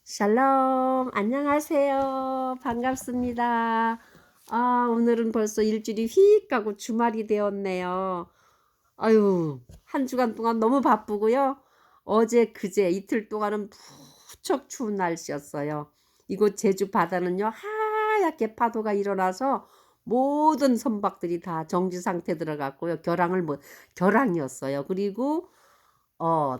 샬롬, 안녕하세요. 반갑습니다. 오늘은 벌써 일주일이 휙 가고 주말이 되었네요. 아유, 한 주간 동안 너무 바쁘고요. 어제, 그제 이틀 동안은 무척 추운 날씨였어요. 이곳 제주 바다는요, 하얗게 파도가 일어나서 모든 선박들이 다 정지 상태 들어갔고요. 결항이었어요. 그리고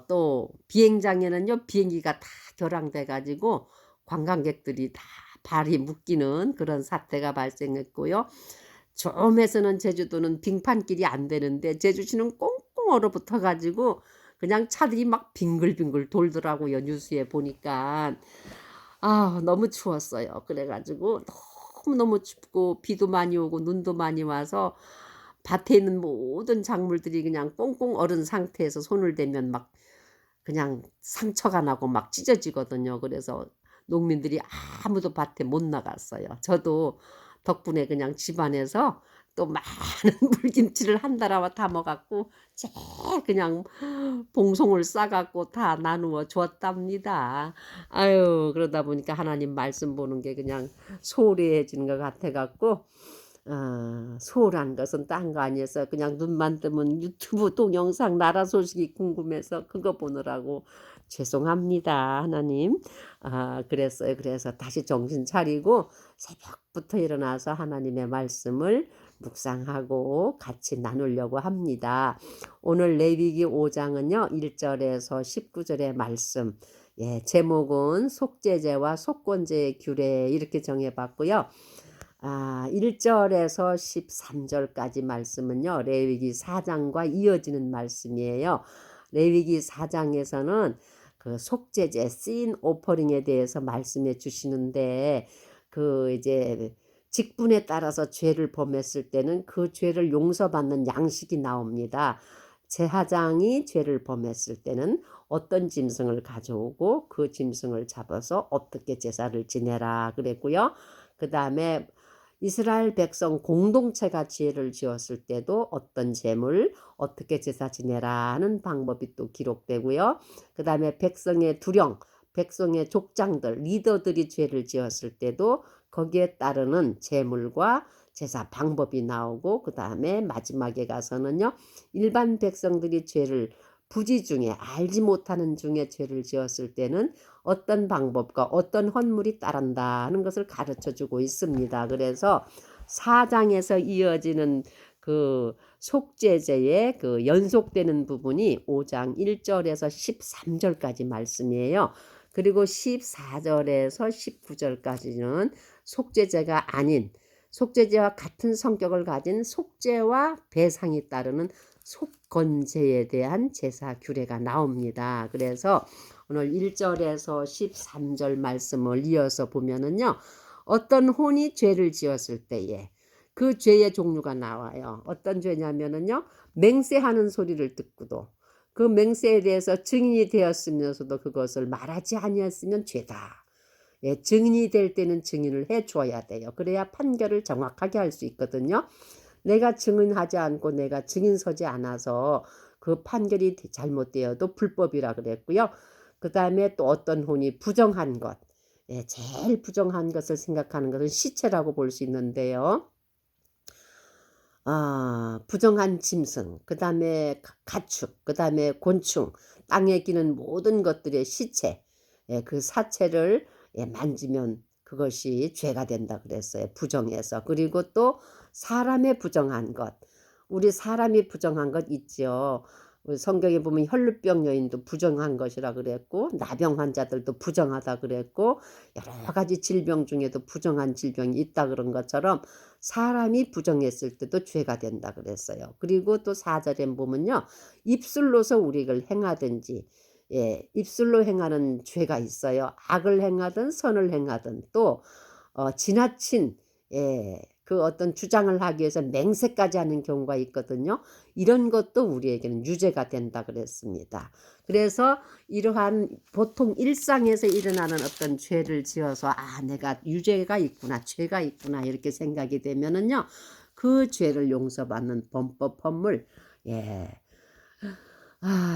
또 비행장에는요, 비행기가 다 결항돼 가지고 관광객들이 다 발이 묶이는 그런 사태가 발생했고요. 처음에서는 제주도는 빙판길이 안 되는데 제주시는 꽁꽁 얼어붙어 가지고 그냥 차들이 막 빙글빙글 돌더라고요. 뉴스에 보니까. 너무 추웠어요. 그래 가지고 너무너무 춥고 비도 많이 오고 눈도 많이 와서 밭에 있는 모든 작물들이 그냥 꽁꽁 얼은 상태에서 손을 대면 막 그냥 상처가 나고 막 찢어지거든요. 그래서 농민들이 아무도 밭에 못 나갔어요. 저도 덕분에 그냥 집안에서 또 많은 물김치를 한 달아 담아 갖고 그냥 봉송을 싸 갖고 다 나누어 줬답니다. 아유, 그러다 보니까 하나님 말씀 보는 게 그냥 소홀해지는 것 같아 갖고 소홀한 것은 딴 거 아니어서 그냥 눈만 뜨면 유튜브 동영상 나라 소식이 궁금해서 그거 보느라고 죄송합니다, 하나님. 그랬어요. 그래서 다시 정신 차리고 새벽부터 일어나서 하나님의 말씀을 묵상하고 같이 나누려고 합니다. 오늘 레위기 5장은요. 1절에서 19절의 말씀. 예, 제목은 속죄제와 속건제의 규례 이렇게 정해봤고요. 1절에서 13절까지 말씀은요. 레위기 4장과 이어지는 말씀이에요. 레위기 4장에서는 그 속죄제 씬 오퍼링에 대해서 말씀해 주시는데 그 이제 직분에 따라서 죄를 범했을 때는 그 죄를 용서받는 양식이 나옵니다. 제사장이 죄를 범했을 때는 어떤 짐승을 가져오고 그 짐승을 잡아서 어떻게 제사를 지내라 그랬고요. 그 다음에 이스라엘 백성 공동체가 죄를 지었을 때도 어떤 제물 어떻게 제사 지내라 하는 방법이 또 기록되고요. 그 다음에 백성의 두령, 백성의 족장들, 리더들이 죄를 지었을 때도 거기에 따르는 제물과 제사 방법이 나오고 그 다음에 마지막에 가서는요. 일반 백성들이 죄를 부지 중에 알지 못하는 중에 죄를 지었을 때는 어떤 방법과 어떤 헌물이 따른다 하는 것을 가르쳐 주고 있습니다. 그래서 4장에서 이어지는 그 속죄제의 그 연속되는 부분이 5장 1절에서 13절까지 말씀이에요. 그리고 14절에서 19절까지는 속죄제가 아닌 속죄제와 같은 성격을 가진 속죄와 배상이 따르는 속건제에 대한 제사 규례가 나옵니다. 그래서 오늘 1절에서 13절 말씀을 이어서 보면은요. 어떤 혼이 죄를 지었을 때에 그 죄의 종류가 나와요. 어떤 죄냐면은요. 맹세하는 소리를 듣고도 그 맹세에 대해서 증인이 되었으면서도 그것을 말하지 아니었으면 죄다. 예, 증인이 될 때는 증인을 해 줘야 돼요. 그래야 판결을 정확하게 할 수 있거든요. 내가 증인하지 않고 내가 증인 서지 않아서 그 판결이 잘못되어도 불법이라 그랬고요. 그 다음에 또 어떤 혼이 부정한 것, 예, 제일 부정한 것을 생각하는 것은 시체라고 볼 수 있는데요. 부정한 짐승, 그 다음에 가축, 그 다음에 곤충, 땅에 기는 모든 것들의 시체, 예, 그 사체를 예, 만지면 그것이 죄가 된다 그랬어요. 부정해서. 그리고 또 사람의 부정한 것, 우리 사람이 부정한 것 있죠. 우리 성경에 보면 혈루병 여인도 부정한 것이라 그랬고 나병 환자들도 부정하다 그랬고 여러 가지 질병 중에도 부정한 질병이 있다 그런 것처럼 사람이 부정했을 때도 죄가 된다 그랬어요. 그리고 또 4절에 보면요. 입술로서 우리를 행하든지 예, 입술로 행하는 죄가 있어요. 악을 행하든 선을 행하든 또 지나친 예, 그 어떤 주장을 하기 위해서 맹세까지 하는 경우가 있거든요. 이런 것도 우리에게는 유죄가 된다 그랬습니다. 그래서 이러한 보통 일상에서 일어나는 어떤 죄를 지어서 내가 유죄가 있구나, 죄가 있구나 이렇게 생각이 되면은요. 그 죄를 용서받는 범법 헌물 예.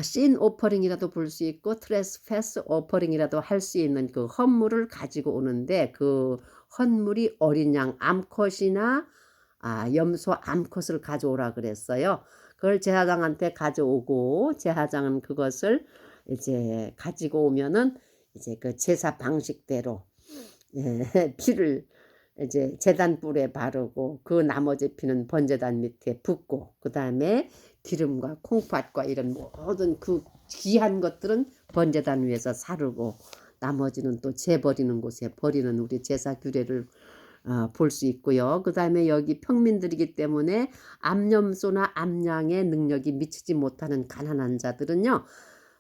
씬 오퍼링이라도 볼 수 있고 트레스패스 오퍼링이라도 할 수 있는 그 헌물을 가지고 오는데, 그 헌물이 어린 양 암컷이나 염소 암컷을 가져오라 그랬어요. 그걸 제사장한테 가져오고, 제사장은 그것을 이제 가지고 오면은 이제 그 제사 방식대로 피를 이제 제단 뿔에 바르고, 그 나머지 피는 번제단 밑에 붓고, 그 다음에 기름과 콩팥과 이런 모든 그 귀한 것들은 번제단 위에서 사르고, 나머지는 또 재버리는 곳에 버리는 우리 제사 규례를 볼 수 있고요. 그 다음에 여기 평민들이기 때문에 암염소나 암양의 능력이 미치지 못하는 가난한 자들은요,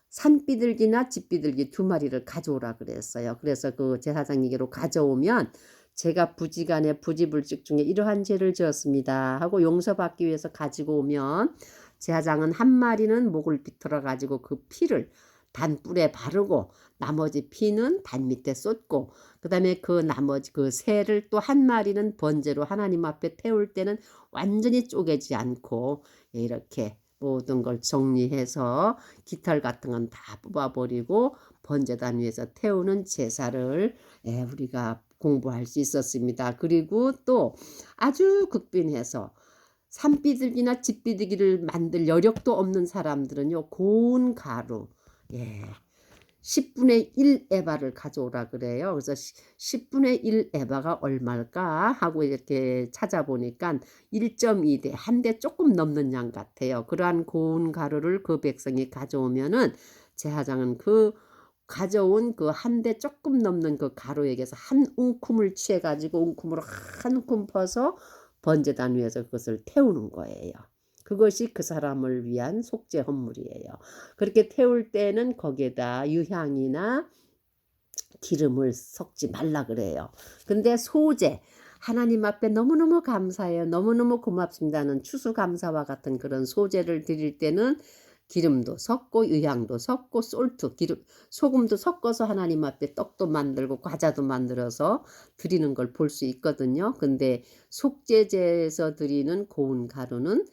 산비둘기나 집비둘기 2마리를 가져오라 그랬어요. 그래서 그 제사장에게로 가져오면, 제가 부지간에 부지불식 중에 이러한 죄를 지었습니다 하고 용서받기 위해서 가지고 오면, 제사장은 1마리는 목을 비틀어 가지고 그 피를 단뿔에 바르고, 나머지 피는 단 밑에 쏟고, 그 다음에 그 나머지 그 새를 또 1마리는 번제로 하나님 앞에 태울 때는 완전히 쪼개지 않고 이렇게 모든 걸 정리해서 깃털 같은 건 다 뽑아버리고 번제단 위에서 태우는 제사를 우리가 공부할 수 있었습니다. 그리고 또 아주 극빈해서 산비둘기나 집비둘기를 만들 여력도 없는 사람들은요, 고운 가루 10분의 1 에바를 가져오라 그래요. 그래서 10분의 1 에바가 얼마일까 하고 이렇게 찾아보니까 1.2대, 1대 조금 넘는 양 같아요. 그러한 고운 가루를 그 백성이 가져오면은, 제사장은 그 가져온 그 1대 조금 넘는 그 가루에게서 한 움큼을 취해 가지고 움큼으로 한 움큼 퍼서 번제단 위에서 그것을 태우는 거예요. 그것이 그 사람을 위한 속죄 헌물이에요. 그렇게 태울 때는 거기에다 유향이나 기름을 섞지 말라 그래요. 근데 소제, 하나님 앞에 너무너무 감사해요, 너무너무 고맙습니다는 추수감사와 같은 그런 소제를 드릴 때는 기름도 섞고 유향도 섞고 솔트, 기름, 소금도 섞어서 하나님 앞에 떡도 만들고 과자도 만들어서 드리는 걸 볼 수 있거든요. 근데 속죄제에서 드리는 고운 가루는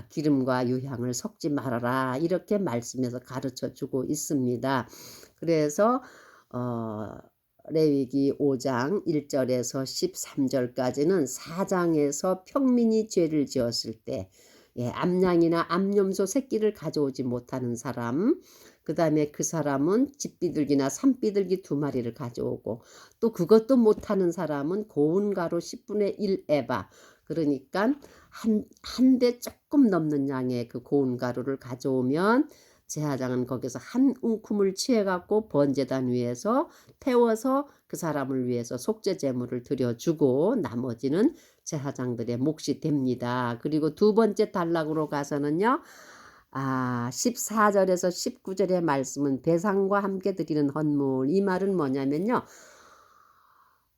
기름과 유향을 섞지 말아라, 이렇게 말씀에서 가르쳐 주고 있습니다. 그래서 레위기 5장 1절에서 13절까지는 사장에서 평민이 죄를 지었을 때 암양이나 암염소 새끼를 가져오지 못하는 사람, 그 다음에 그 사람은 집비둘기나 산비둘기 2마리를 가져오고, 또 그것도 못하는 사람은 고운 가루 10분의 1 에바, 그러니까 한 대 조금 넘는 양의 그 고운 가루를 가져오면, 제사장은 거기서 한 움큼을 취해 갖고 번제단 위에서 태워서 그 사람을 위해서 속죄 제물을 드려주고, 나머지는 제사장들의 몫이 됩니다. 그리고 2번째 단락으로 가서는요, 14절에서 19절의 말씀은 배상과 함께 드리는 헌물, 이 말은 뭐냐면요,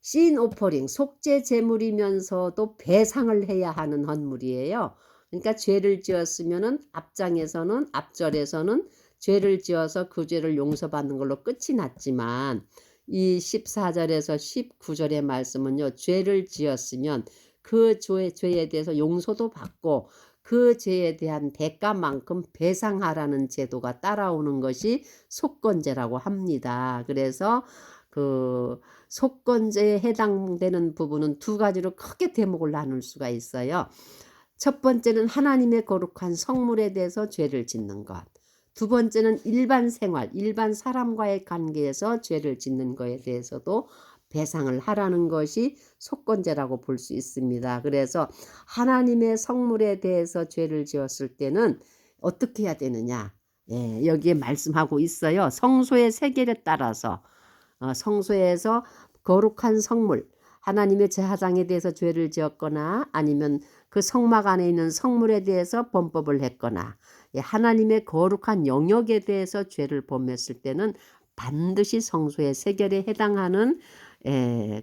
씬 오퍼링, 속죄 제물이면서도 배상을 해야 하는 헌물이에요. 그러니까 죄를 지었으면은 앞절에서는 죄를 지어서 그 죄를 용서받는 걸로 끝이 났지만, 이 14절에서 19절의 말씀은요, 죄를 지었으면 그 죄에 대해서 용서도 받고 그 죄에 대한 대가만큼 배상하라는 제도가 따라오는 것이 속건제라고 합니다. 그래서 그 속건제에 해당되는 부분은 2가지로 크게 대목을 나눌 수가 있어요. 첫 번째는 하나님의 거룩한 성물에 대해서 죄를 짓는 것. 2번째는 일반 생활, 일반 사람과의 관계에서 죄를 짓는 것에 대해서도 배상을 하라는 것이 속건제라고 볼 수 있습니다. 그래서 하나님의 성물에 대해서 죄를 지었을 때는 어떻게 해야 되느냐, 여기에 말씀하고 있어요. 성소의 세겔에 따라서 성소에서 거룩한 성물, 하나님의 제사장에 대해서 죄를 지었거나 아니면 그 성막 안에 있는 성물에 대해서 범법을 했거나 하나님의 거룩한 영역에 대해서 죄를 범했을 때는 반드시 성소의 세겔에 해당하는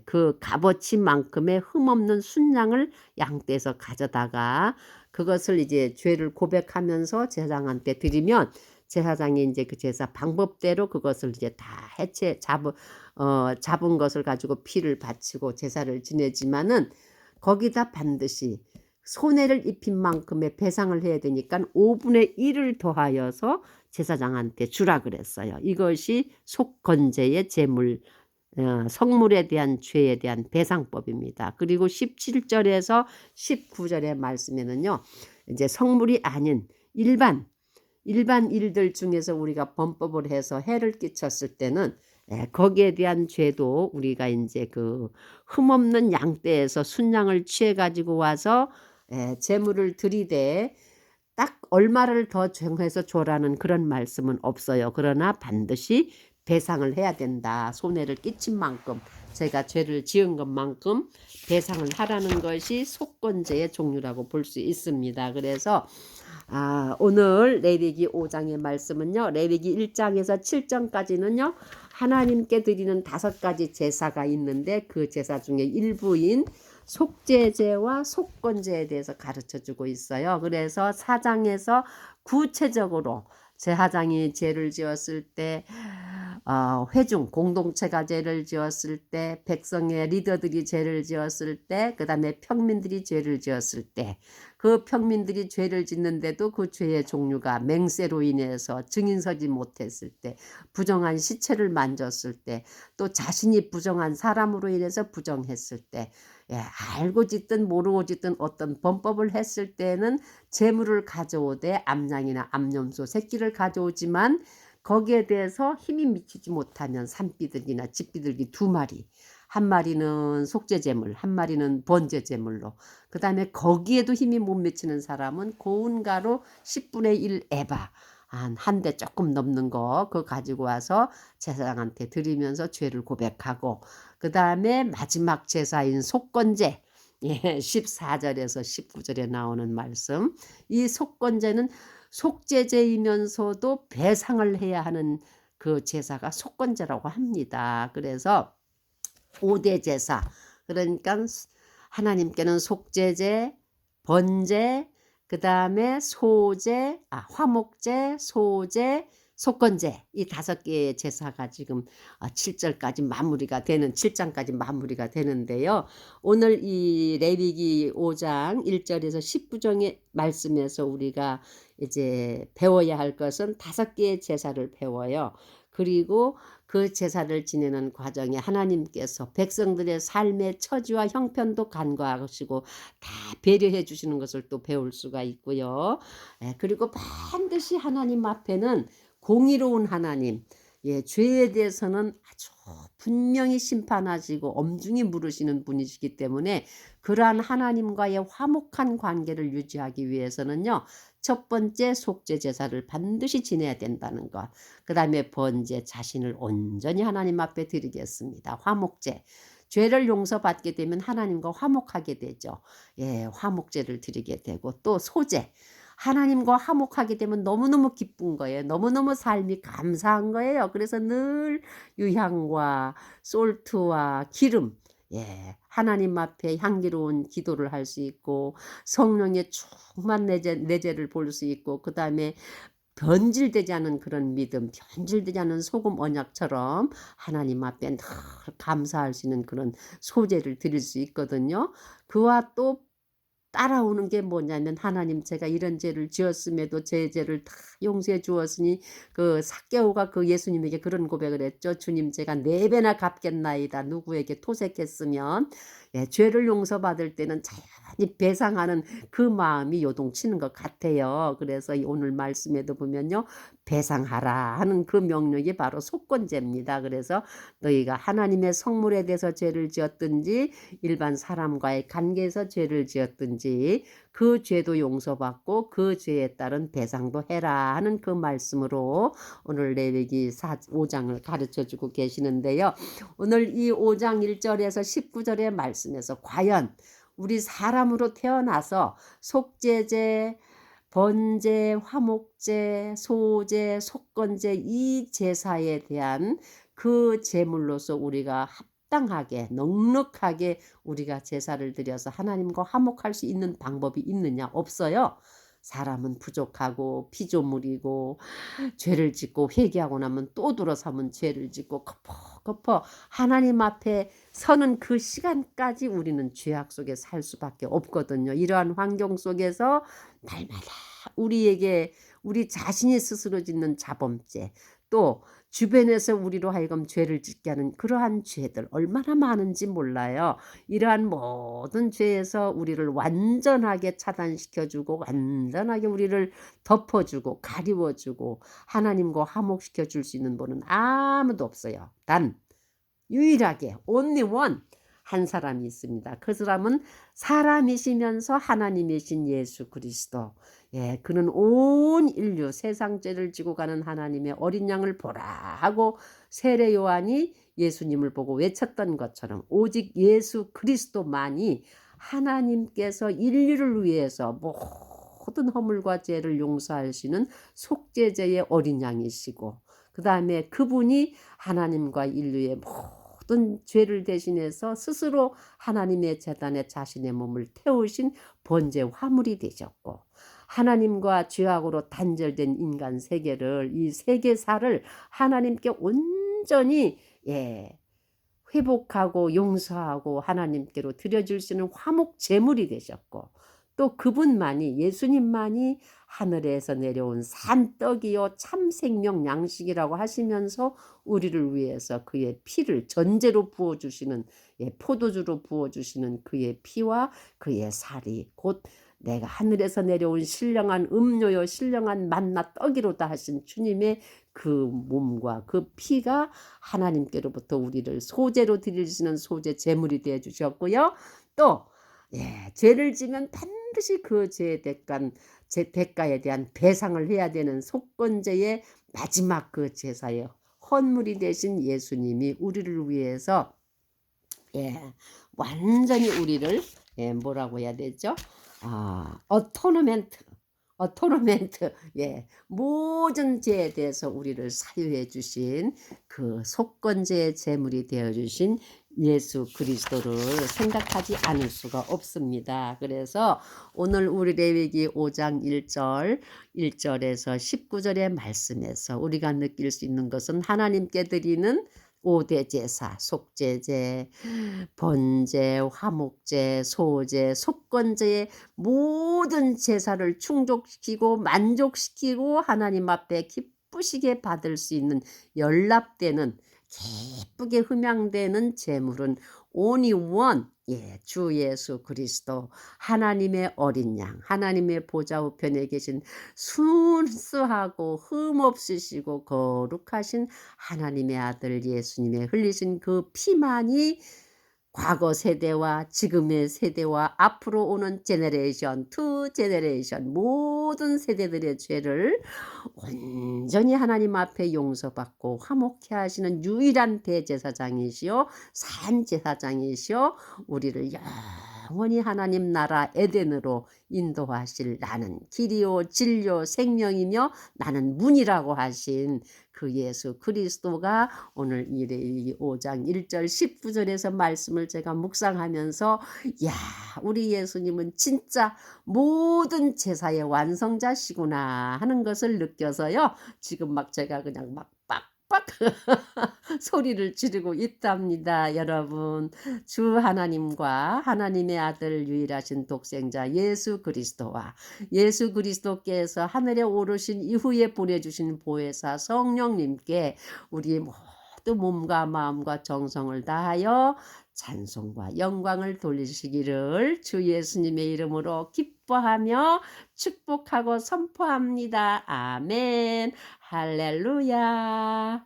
그 값어치만큼의 흠없는 순양을 양떼에서 가져다가 그것을 이제 죄를 고백하면서 제사장한테 드리면, 제사장이 이제 그 제사 방법대로 그것을 이제 다 잡은 것을 가지고 피를 바치고 제사를 지내지만은, 거기다 반드시 손해를 입힌 만큼의 배상을 해야 되니까 5분의 1을 더하여서 제사장한테 주라 그랬어요. 이것이 속건제의 제물, 성물에 대한 죄에 대한 배상법입니다. 그리고 17절에서 19절의 말씀에는요, 이제 성물이 아닌 일반 일들 중에서 우리가 범법을 해서 해를 끼쳤을 때는 거기에 대한 죄도 우리가 이제 그 흠없는 양떼에서 순양을 취해 가지고 와서 제물을 드리되 딱 얼마를 더 정해서 줘라는 그런 말씀은 없어요. 그러나 반드시 배상을 해야 된다. 손해를 끼친 만큼, 제가 죄를 지은 것만큼 배상을 하라는 것이 속건제의 종류라고 볼 수 있습니다. 그래서 오늘 레위기 5장의 말씀은요, 레위기 1장에서 7장까지는요 하나님께 드리는 5가지 제사가 있는데 그 제사 중에 일부인 속죄제와 속건제에 대해서 가르쳐주고 있어요. 그래서 4장에서 구체적으로 제사장이 죄를 지었을 때, 회중 공동체가 죄를 지었을 때, 백성의 리더들이 죄를 지었을 때, 그 다음에 평민들이 죄를 지었을 때, 그 평민들이 죄를 짓는데도 그 죄의 종류가 맹세로 인해서 증인 서지 못했을 때, 부정한 시체를 만졌을 때, 또 자신이 부정한 사람으로 인해서 부정했을 때, 알고 짓든 모르고 짓든 어떤 범법을 했을 때는 재물을 가져오되 암양이나 암염소 새끼를 가져오지만 거기에 대해서 힘이 미치지 못하면 산비둘기나 집비둘기 2마리, 한 마리는 속죄제물, 한 마리는 번제제물로, 그 다음에 거기에도 힘이 못 미치는 사람은 고운 가루 10분의 1 에바, 한 대 조금 넘는 거 그거 가지고 와서 제사장한테 드리면서 죄를 고백하고, 그 다음에 마지막 제사인 속건제, 14절에서 19절에 나오는 말씀, 이 속건제는 속죄제이면서도 배상을 해야 하는 그 제사가 속건제라고 합니다. 그래서 5대 제사, 그러니까 하나님께는 속죄제, 번제, 그 다음에 소제, 화목제, 소제, 속건제, 이 5개의 제사가 지금 7절까지 마무리가 되는, 7장까지 마무리가 되는데요. 오늘 이 레위기 5장 1절에서 19절의 말씀에서 우리가 이제 배워야 할 것은 5개의 제사를 배워요. 그리고 그 제사를 지내는 과정에 하나님께서 백성들의 삶의 처지와 형편도 간과하시고 다 배려해 주시는 것을 또 배울 수가 있고요. 그리고 반드시 하나님 앞에는 공의로운 하나님, 죄에 대해서는 아주 분명히 심판하시고 엄중히 물으시는 분이시기 때문에 그러한 하나님과의 화목한 관계를 유지하기 위해서는요, 첫 번째 속죄 제사를 반드시 지내야 된다는 것, 그 다음에 번제, 자신을 온전히 하나님 앞에 드리겠습니다. 화목제, 죄를 용서받게 되면 하나님과 화목하게 되죠. 화목제를 드리게 되고, 또 소제, 하나님과 화목하게 되면 너무너무 기쁜 거예요. 너무너무 삶이 감사한 거예요. 그래서 늘 유향과 솔트와 기름, 하나님 앞에 향기로운 기도를 할 수 있고, 성령의 충만 내재를 볼 수 있고, 그 다음에 변질되지 않은 그런 믿음, 변질되지 않은 소금 언약처럼 하나님 앞에 늘 감사할 수 있는 그런 소재를 드릴 수 있거든요. 그와 또 따라오는 게 뭐냐면, 하나님, 제가 이런 죄를 지었음에도 제 죄를 다 용서해 주었으니, 그 삭개오가 그 예수님에게 그런 고백을 했죠. 주님, 제가 4배나 갚겠나이다. 누구에게 토색했으면. 죄를 용서받을 때는 자연히 배상하는 그 마음이 요동치는 것 같아요. 그래서 오늘 말씀에도 보면요, 배상하라 하는 그 명령이 바로 속건제입니다. 그래서 너희가 하나님의 성물에 대해서 죄를 지었든지 일반 사람과의 관계에서 죄를 지었든지 그 죄도 용서받고 그 죄에 따른 배상도 해라 하는 그 말씀으로 오늘 레위기 5장을 가르쳐주고 계시는데요. 오늘 이 5장 1절에서 19절의 말씀에서 과연 우리 사람으로 태어나서 속죄제, 번제, 화목제, 소제, 속건제, 이 제사에 대한 그 제물로서 우리가 합당하게 넉넉하게 우리가 제사를 드려서 하나님과 화목할 수 있는 방법이 있느냐? 없어요. 사람은 부족하고 피조물이고, 죄를 짓고 회개하고 나면 또 들어서면 죄를 짓고 거퍼 하나님 앞에 서는 그 시간까지 우리는 죄악 속에 살 수밖에 없거든요. 이러한 환경 속에서 날마다 우리에게 우리 자신이 스스로 짓는 자범죄, 또 주변에서 우리로 하여금 죄를 짓게 하는 그러한 죄들 얼마나 많은지 몰라요. 이러한 모든 죄에서 우리를 완전하게 차단시켜 주고 완전하게 우리를 덮어 주고 가리워 주고 하나님과 화목시켜 줄 수 있는 분은 아무도 없어요. 단 유일하게 only one 한 사람이 있습니다. 그 사람은 사람이시면서 하나님이신 예수 그리스도. 예, 그는 온 인류 세상 죄를 지고 가는 하나님의 어린 양을 보라 하고 세례 요한이 예수님을 보고 외쳤던 것처럼 오직 예수 그리스도만이 하나님께서 인류를 위해서 모든 허물과 죄를 용서하시는 속죄제의 어린 양이시고, 그 다음에 그분이 하나님과 인류의 모든 죄를 대신해서 스스로 하나님의 제단에 자신의 몸을 태우신 번제 화물이 되셨고, 하나님과 죄악으로 단절된 인간 세계를, 이 세계사를 하나님께 온전히 회복하고 용서하고 하나님께로 드려줄 수 있는 화목 제물이 되셨고, 또 그분만이, 예수님만이 하늘에서 내려온 산떡이요 참 생명 양식이라고 하시면서 우리를 위해서 그의 피를 전제로 부어주시는, 포도주로 부어주시는 그의 피와 그의 살이 곧 내가 하늘에서 내려온 신령한 음료요 신령한 만나 떡이로다 하신 주님의 그 몸과 그 피가 하나님께로부터 우리를 소재로 드리시는 소재 제물이 되어 주셨고요. 또 죄를 지면 반드시 그 죄의 대가에 대한 배상을 해야 되는 속건제의 마지막 그 제사의 헌물이 되신 예수님이 우리를 위해서 완전히 우리를 뭐라고 해야 되죠? 어토너멘트, 모든 죄에 대해서 우리를 사유해 주신 그 속건제의 제물이 되어 주신 예수 그리스도를 생각하지 않을 수가 없습니다. 그래서 오늘 우리 레위기 5장 1절에서 19절의 말씀에서 우리가 느낄 수 있는 것은 하나님께 드리는 5대 제사, 속죄제, 번제, 화목제, 소제, 속건제의 모든 제사를 충족시키고 만족시키고 하나님 앞에 기쁘시게 받을 수 있는 연락되는, 기쁘게 흠양되는 제물은 only one, 주 예수 그리스도, 하나님의 어린 양, 하나님의 보좌 우편에 계신 순수하고 흠없으시고 거룩하신 하나님의 아들 예수님의 흘리신 그 피만이 과거 세대와 지금의 세대와 앞으로 오는 제너레이션 투 제너레이션 모든 세대들의 죄를 온전히 하나님 앞에 용서받고 화목케 하시는 유일한 대제사장이시요 산제사장이시요 우리를 영원히 하나님 나라 에덴으로 인도하실 나는 길이요 진리요 생명이며 나는 문이라고 하신 그 예수 그리스도가 오늘 이 레위기 5장 1절 19절에서 말씀을 제가 묵상하면서 우리 예수님은 진짜 모든 제사의 완성자시구나 하는 것을 느껴서요. 지금 막 제가 그냥 막 빡빡 소리를 지르고 있답니다. 여러분, 주 하나님과 하나님의 아들 유일하신 독생자 예수 그리스도와 예수 그리스도께서 하늘에 오르신 이후에 보내주신 보혜사 성령님께 우리 모두 몸과 마음과 정성을 다하여 찬송과 영광을 돌리시기를 주 예수님의 이름으로 기뻐하며 축복하고 선포합니다. 아멘. 할렐루야.